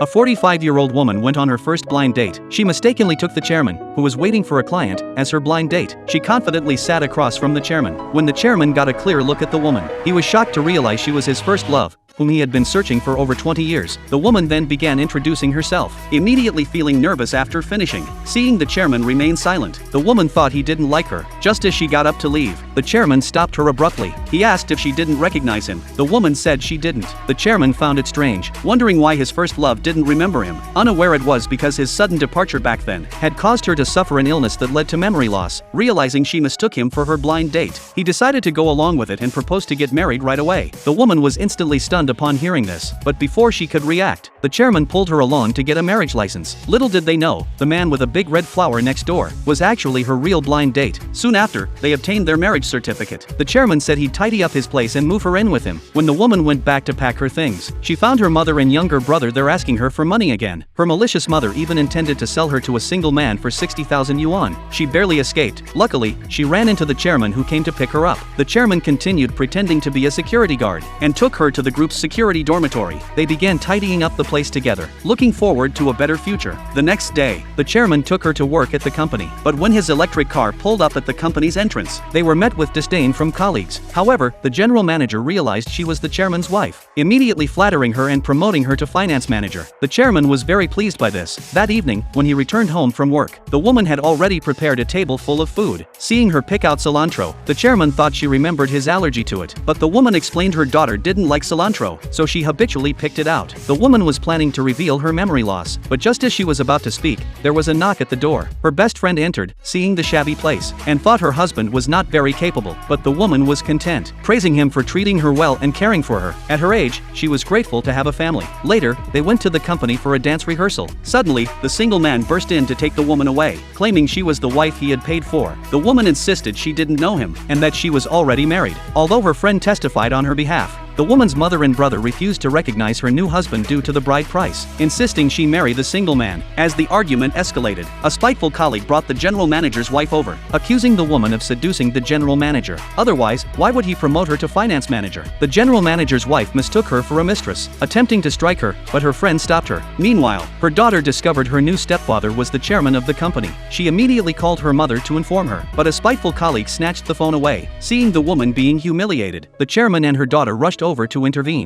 A 45-year-old woman went on her first blind date. She mistakenly took the chairman, who was waiting for a client, as her blind date. She confidently sat across from the chairman. When the chairman got a clear look at the woman, he was shocked to realize she was his first love, whom he had been searching for over 20 years. The woman then began introducing herself, immediately feeling nervous after finishing. Seeing the chairman remain silent, the woman thought he didn't like her. Just as she got up to leave, the chairman stopped her abruptly. He asked if she didn't recognize him. The woman said she didn't. The chairman found it strange, wondering why his first love didn't remember him. Unaware it was because his sudden departure back then had caused her to suffer an illness that led to memory loss. Realizing she mistook him for her blind date, he decided to go along with it and proposed to get married right away. The woman was instantly stunned upon hearing this, but before she could react, the chairman pulled her along to get a marriage license. Little did they know, the man with a big red flower next door was actually her real blind date. Soon after, they obtained their marriage certificate. The chairman said he'd tidy up his place and move her in with him. When the woman went back to pack her things, she found her mother and younger brother there asking her for money again. Her malicious mother even intended to sell her to a single man for 60,000 yuan. She barely escaped. Luckily, she ran into the chairman, who came to pick her up. The chairman continued pretending to be a security guard and took her to the group's security dormitory. They began tidying up the place together, looking forward to a better future. The next day, the chairman took her to work at the company, but when his electric car pulled up at the company's entrance, they were met with disdain from colleagues. However, the general manager realized she was the chairman's wife, immediately flattering her and promoting her to finance manager. The chairman was very pleased by this. That evening, when he returned home from work, the woman had already prepared a table full of food. Seeing her pick out cilantro, the chairman thought she remembered his allergy to it, but the woman explained her daughter didn't like cilantro, so she habitually picked it out. The woman was planning to reveal her memory loss, but just as she was about to speak, there was a knock at the door. Her best friend entered, seeing the shabby place, and thought her husband was not very capable, but the woman was content, praising him for treating her well and caring for her. At her age, she was grateful to have a family. Later, they went to the company for a dance rehearsal. Suddenly, the single man burst in to take the woman away, claiming she was the wife he had paid for. The woman insisted she didn't know him, and that she was already married. Although her friend testified on her behalf, the woman's mother and brother refused to recognize her new husband due to the bride price, insisting she marry the single man. As the argument escalated, a spiteful colleague brought the general manager's wife over, accusing the woman of seducing the general manager. Otherwise, why would he promote her to finance manager? The general manager's wife mistook her for a mistress, attempting to strike her, but her friend stopped her. Meanwhile, her daughter discovered her new stepfather was the chairman of the company. She immediately called her mother to inform her, but a spiteful colleague snatched the phone away. Seeing the woman being humiliated, the chairman and her daughter rushed over to intervene.